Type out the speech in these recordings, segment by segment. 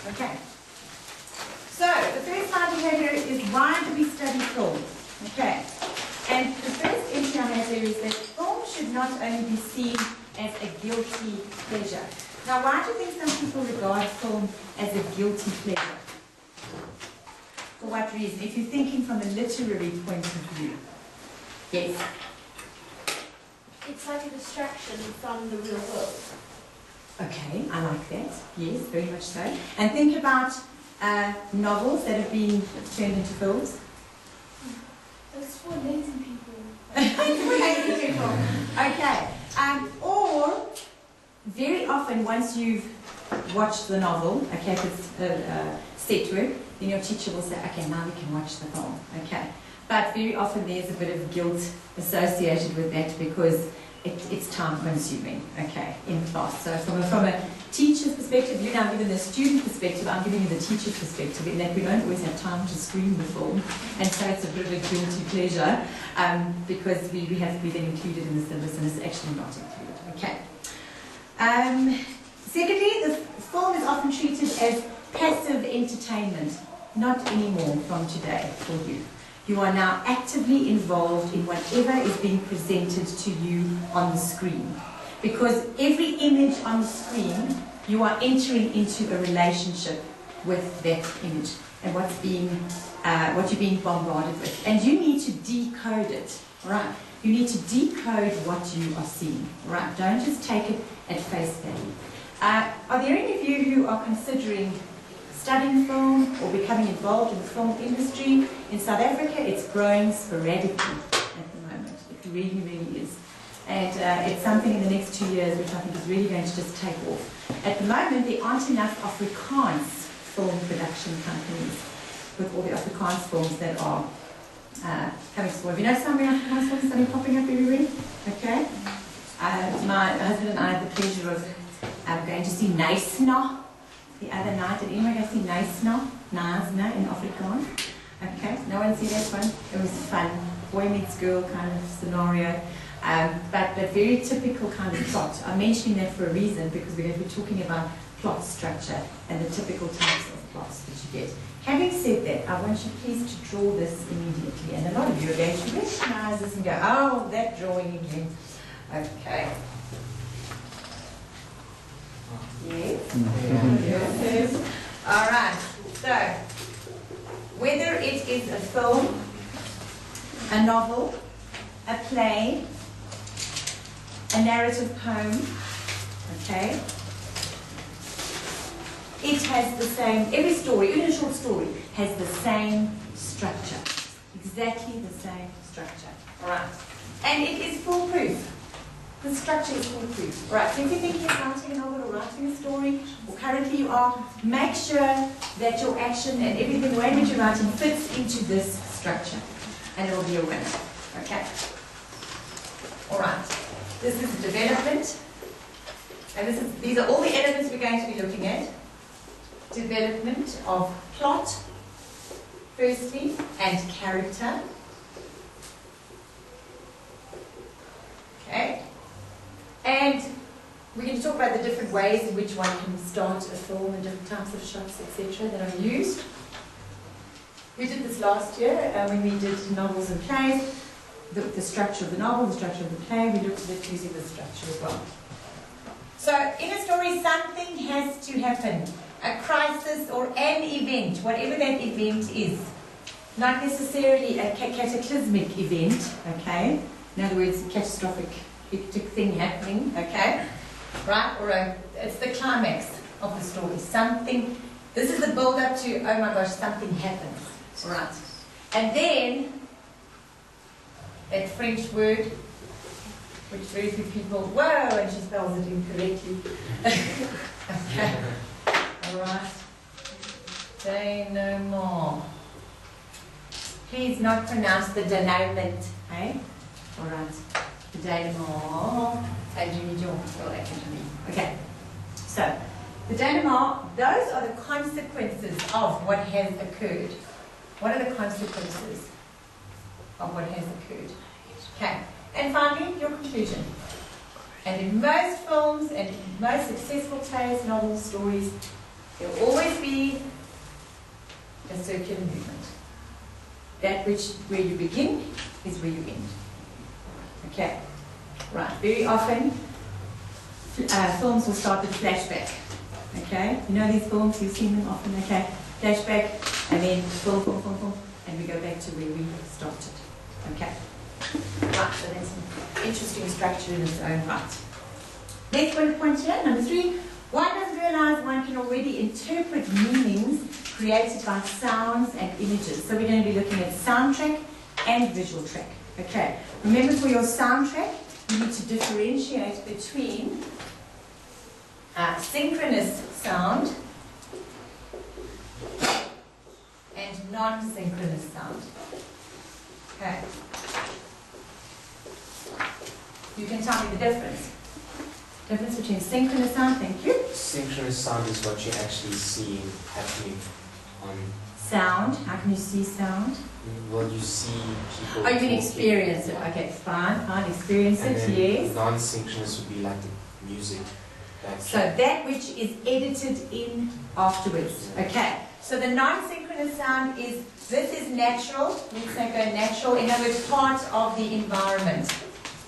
Okay. So, the first slide we have here is why do we study film? Okay. And the first entry I have there is that film should not only be seen as a guilty pleasure. Now, why do you think some people regard film as a guilty pleasure? For what reason? If you're thinking from a literary point of view. Yes? It's like a distraction from the real world. Okay, I like that. Yes, very much so. And think about novels that have been turned into films. That's for lazy people. Lazy people. Okay. Or very often, once you've watched the novel, okay, if it's set work, then your teacher will say, okay, now we can watch the film. Okay. But very often there's a bit of guilt associated with that because it's time consuming, okay, in class. So from a teacher's perspective, you're now giving the student perspective, I'm giving you the teacher's perspective, in that we don't always have time to screen the film, and so it's a bit of a guilty pleasure because we have to be then included in the syllabus and it's actually not included, okay. Secondly, the film is often treated as passive entertainment, not anymore from today for you. You are now actively involved in whatever is being presented to you on the screen. Because every image on the screen, you are entering into a relationship with that image and what you're being bombarded with. And you need to decode it, right? You need to decode what you are seeing, right? Don't just take it at face value. Are there any of you who are considering studying film or becoming involved in the film industry? In South Africa, it's growing sporadically at the moment. It really, really is. And it's something in the next 2 years which I think is really going to just take off. At the moment, there aren't enough Afrikaans film production companies with all the Afrikaans films that are coming forward. You know some Afrikaans films that are popping up everywhere? Okay. My husband and I had the pleasure of going to see Nysna the other night. Did anyone go see Nysna in Afrikaans? Okay, no one see that one? It was fun. Boy meets girl kind of scenario. But very typical kind of plot. I'm mentioning that for a reason because we're going to be talking about plot structure and the typical types of plots that you get. Having said that, I want you please to draw this immediately. And a lot of you are going to recognize this and go, oh, that drawing again. Okay. Yes. Yes. All right. So, whether it is a film, a novel, a play, a narrative poem, okay, it has the same, every story, even a short story, has the same structure. Exactly the same structure. All right. And it is foolproof. The structure is foolproof. All right. So if you're thinking of writing a novel or writing a story, or currently you are, make sure that your action and everything, the way in which you're writing, fits into this structure. And it will be a winner. Okay? All right. This is development. And these are all the elements we're going to be looking at. Development of plot, firstly, and character. Okay? And we're going to talk about the different ways in which one can start a film and different types of shots, etc., that are used. We did this last year when we did novels and plays. The structure of the novel, the structure of the play, we looked at it using this structure as well. So, in a story, something has to happen. A crisis or an event, whatever that event is. Not necessarily a cataclysmic event, okay? In other words, a catastrophic, hectic thing happening, okay? Right? Or it's the climax of the story. Something, this is the build-up to, oh my gosh, something happens. All right. And then, that French word, which very few people, whoa, and she spells it incorrectly. Okay. All right. Denouement. Please not pronounce the denouement, eh? All right. The denouement. Okay. So, the denouement, those are the consequences of what has occurred. What are the consequences of what has occurred? Okay. And finally, your conclusion. And in most films and in most successful plays, novels, stories, There will always be a circular movement. That where you begin is where you end. Okay, right. Very often, films will start with flashback. Okay, you know these films, you've seen them often. Okay, flashback, and then film, and we go back to where we started. Okay, right. So that's an interesting structure in its own right. Next bullet point here, number 3. One doesn't realize one can already interpret meanings created by sounds and images. So we're going to be looking at soundtrack and visual track. Okay, remember for your soundtrack, you need to differentiate between synchronous sound and non-synchronous sound. Okay. You can tell me the difference. Difference between synchronous sound, thank you. Synchronous sound is what you actually see happening on sound. How can you see sound? Well, you see people. Oh, you can experience it. Okay, fine, experience and it, then yes. Non-synchronous would be like the music. So that which is edited in afterwards. Okay, so the non-synchronous sound is, this is natural. Let's say go natural. In other words, part of the environment.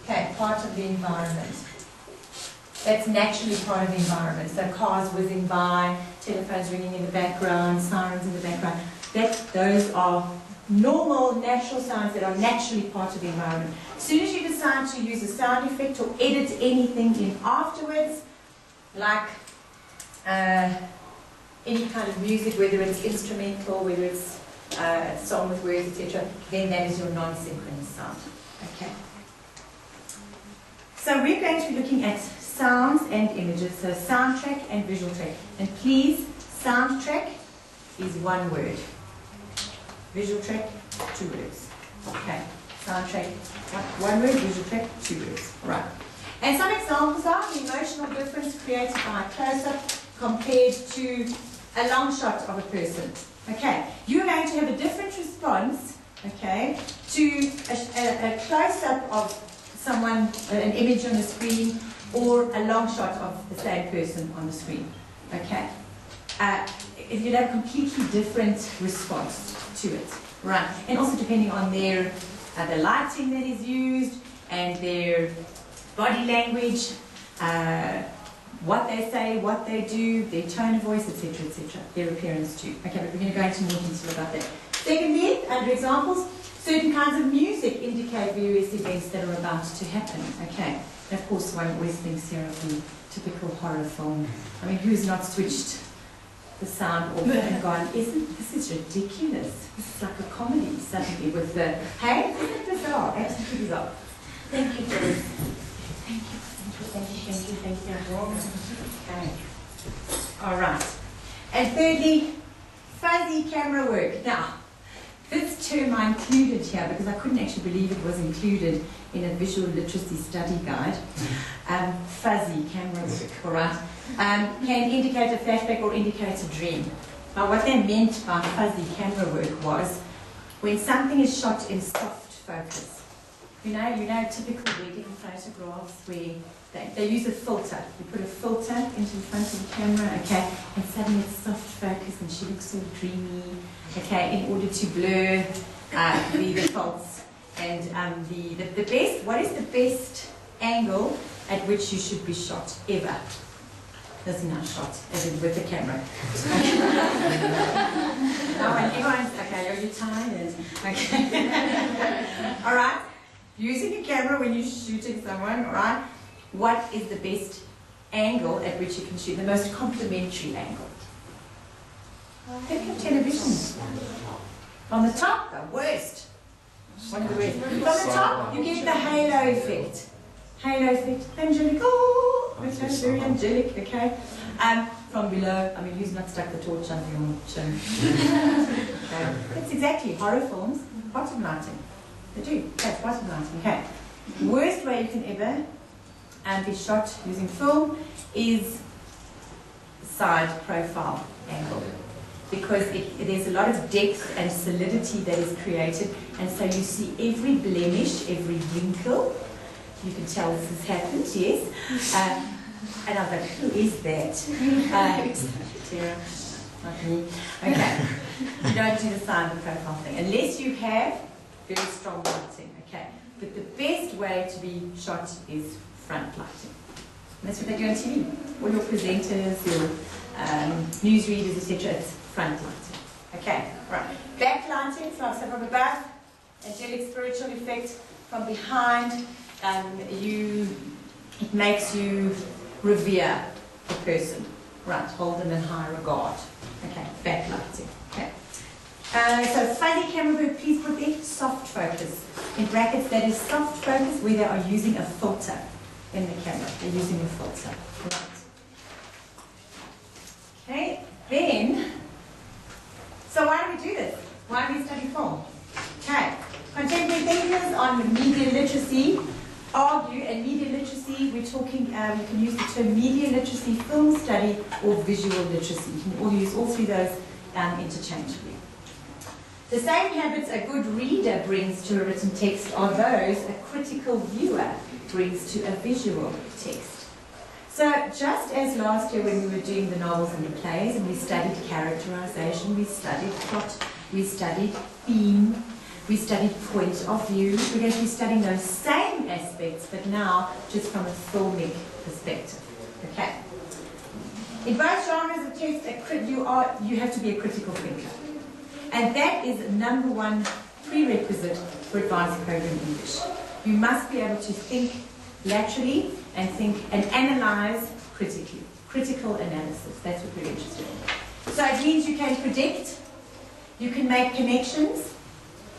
Okay, part of the environment. That's naturally part of the environment. So cars whizzing by, telephones ringing in the background, sirens in the background. Those are normal, natural sounds that are naturally part of the environment. As soon as you decide to use a sound effect or edit anything in afterwards, like any kind of music, whether it's instrumental, whether it's song with words, etc., then that is your non-synchronous sound. Okay. So we're going to be looking at sounds and images, so soundtrack and visual track. And please, soundtrack is one word. Visual track, 2 words. Okay, soundtrack, one word, visual track, 2 words. Right. And some examples are the emotional difference created by a close-up compared to a long shot of a person. Okay, you're going to have a different response, okay, to a close-up of someone, an image on the screen, or a long shot of the same person on the screen. Okay, you'll have a completely different response to it, right? And also depending on their the lighting that is used and their body language, what they say, what they do, their tone of voice, etc., etc., their appearance too. Okay, but we're going to go into more detail about that. Secondly, under examples, certain kinds of music indicate various events that are about to happen. Okay, and of course one always thinks here of the typical horror film. I mean, who's not switched the sound off and gone, this is ridiculous. This is like a comedy suddenly with the, hey, isn't it bizarre? Absolutely bizarre. Thank you for this. Thank you. Okay. All right. And thirdly, fuzzy camera work. Now, this term I included here because I couldn't actually believe it was included in a visual literacy study guide. Fuzzy camera work, all right, can indicate a flashback or indicate a dream. Now, what they meant by fuzzy camera work was when something is shot in soft focus. You know, typical wedding photographs where they use a filter. You put a filter into the front of the camera, okay, and suddenly it's soft focus and she looks all dreamy, okay, in order to blur the faults. And the best, what is the best angle at which you should be shot ever? That's not shot, as in with the camera. Oh, and everyone's, okay, are you tired? Okay. All right. Using a camera when you're shooting someone, all right, what is the best angle at which you can shoot? The most complementary angle? Think of television. On the top, the worst. One of the worst. From the top, you get the halo effect. Halo effect, angelic, oh, okay, very angelic, okay. From below, I mean, who's not stuck the torch under your chin? Okay. That's exactly horror films, bottom lighting. They do, that's bottom lighting, okay. Worst way you can ever be shot using film is side profile angle. Because there's a lot of depth and solidity that is created, and so you see every blemish, every wrinkle. You can tell this has happened, yes. And I was like, who is that? Tara, not me. Okay. You don't do the sign of profile thing unless you have very strong lighting. Okay. But the best way to be shot is front lighting. And that's what they do on TV. All your presenters, your newsreaders, etc. It's front lighting. Okay. Right. Back lighting, so from above, angelic spiritual effect. From behind, it makes you revere the person. Right, hold them in high regard. Okay, backlighting. Okay. So fuzzy camera group, please put there soft focus. In brackets, that is soft focus where they are using a filter in the camera. They're using a filter. Right. Okay, then, so why do we do this? Why do we study film? Okay. Contemporary thinkers on media literacy argue, and media literacy, we're talking, you can use the term media literacy, film study, or visual literacy. You can all use all three of those interchangeably. The same habits a good reader brings to a written text are those a critical viewer brings to a visual text. So just as last year when we were doing the novels and the plays, and we studied characterization, we studied plot, we studied theme, we studied point of view. We're going to be studying those same aspects, but now just from a filmic perspective. Okay. In both genres of text, you have to be a critical thinker. And that is the number one prerequisite for advanced program English. You must be able to think laterally and think and analyze critically. Critical analysis, that's what we're interested in. So it means you can predict, you can make connections,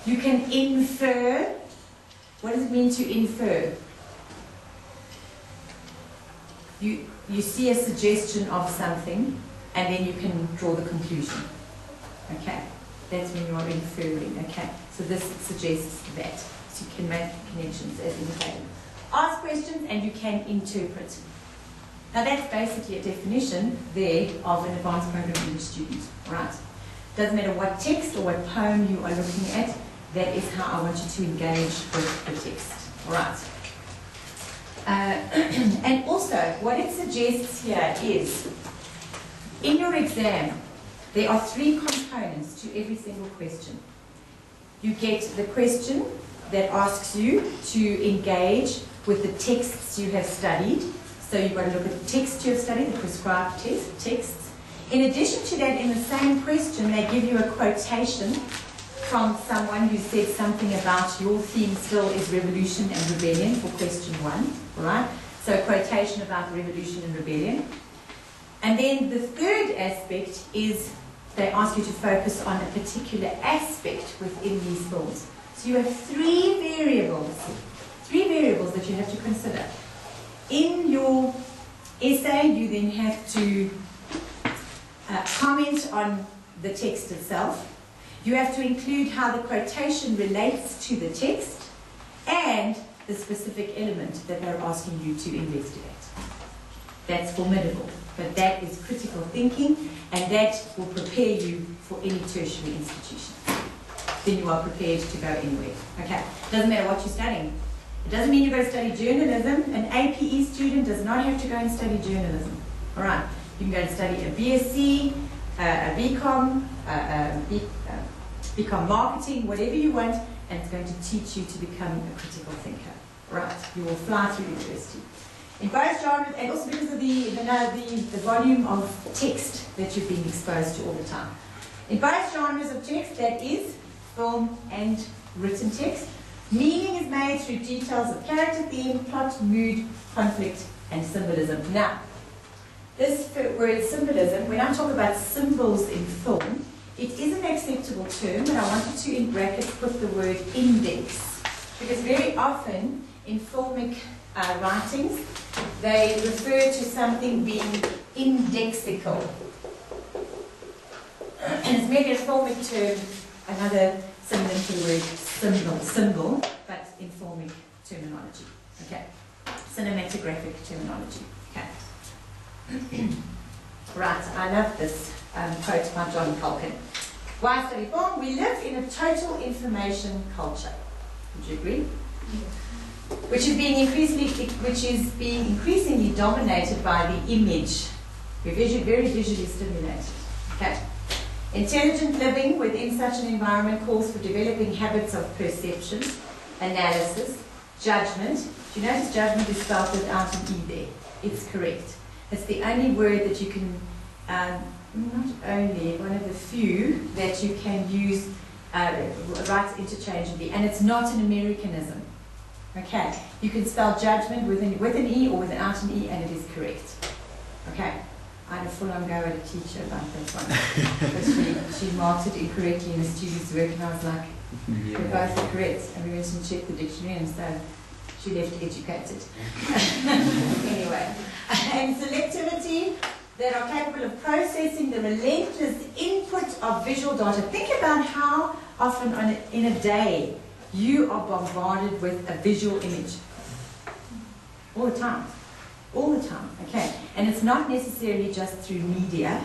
you can infer. What does it mean to infer? You see a suggestion of something and then you can draw the conclusion. Okay, that's when you are inferring. Okay, so this suggests that. So you can make connections as indicated. Ask questions and you can interpret. Now that's basically a definition there of an advanced program English student. Right? Doesn't matter what text or what poem you are looking at, that is how I want you to engage with the text. All right. And also, what it suggests here is, in your exam, there are 3 components to every single question. You get the question that asks you to engage with the texts you have studied. So you've got to look at the text you have studied, the prescribed texts. In addition to that, in the same question, they give you a quotation from someone who said something about your theme still is revolution and rebellion for question 1, right? So a quotation about revolution and rebellion. And then the third aspect is they ask you to focus on a particular aspect within these films. So you have 3 variables that you have to consider. In your essay, you then have to comment on the text itself. You have to include how the quotation relates to the text and the specific element that they're asking you to investigate. That's formidable, but that is critical thinking, and that will prepare you for any tertiary institution. Then you are prepared to go anywhere. Okay, doesn't matter what you're studying. It doesn't mean you're going to study journalism. An APE student does not have to go and study journalism. All right, you can go and study a BSc, a BCom, become marketing, whatever you want, and it's going to teach you to become a critical thinker. Right, you will fly through university. In both genres, and also because of the volume of text that you've been exposed to all the time. In both genres of text, that is film and written text, meaning is made through details of character, theme, plot, mood, conflict, and symbolism. Now, this word symbolism, when I talk about symbols in film, it is an acceptable term, but I wanted to, in brackets, put the word index. Because very often, in filmic writings, they refer to something being indexical. And it's maybe a filmic term, another synonym to the word symbol, but in filmic terminology. Okay, cinematographic terminology. Okay. Right, I love this quote by John Culkin. Why study film? We live in a total information culture. Would you agree? which is being increasingly dominated by the image. We're very visually stimulated. Okay. Intelligent living within such an environment calls for developing habits of perception, analysis, judgment. Do you notice judgment is spelled without an E there? It's correct. It's the only word that you can, not only, one of the few that you can use, write interchangeably, and it's not an Americanism. Okay, you can spell judgment with an E or without an E, and it is correct. Okay, I had a full-on go at a teacher about that one. But she marked it incorrectly in the student's work, and I was like, we're both correct. And we went and checked the dictionary, and so she left educated. Anyway, and selectivity, that are capable of processing the relentless input of visual data. Think about how often in a day you are bombarded with a visual image. All the time. All the time, okay? And it's not necessarily just through media,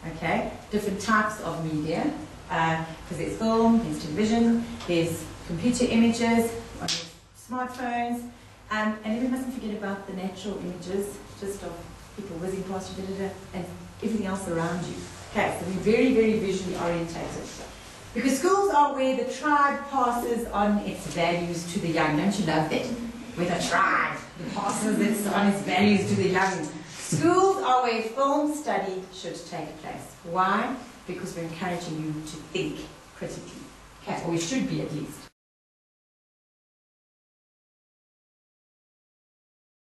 okay? Different types of media, because there's film, there's television, there's computer images, on your smartphones, and then we mustn't forget about the natural images, just of people whizzing past you, and everything else around you. Okay, so we're very, very visually orientated. Because schools are where the tribe passes on its values to the young. Don't you love that? Where the tribe passes on its values to the young. Schools are where film study should take place. Why? Because we're encouraging you to think critically. Okay, or we should be at least.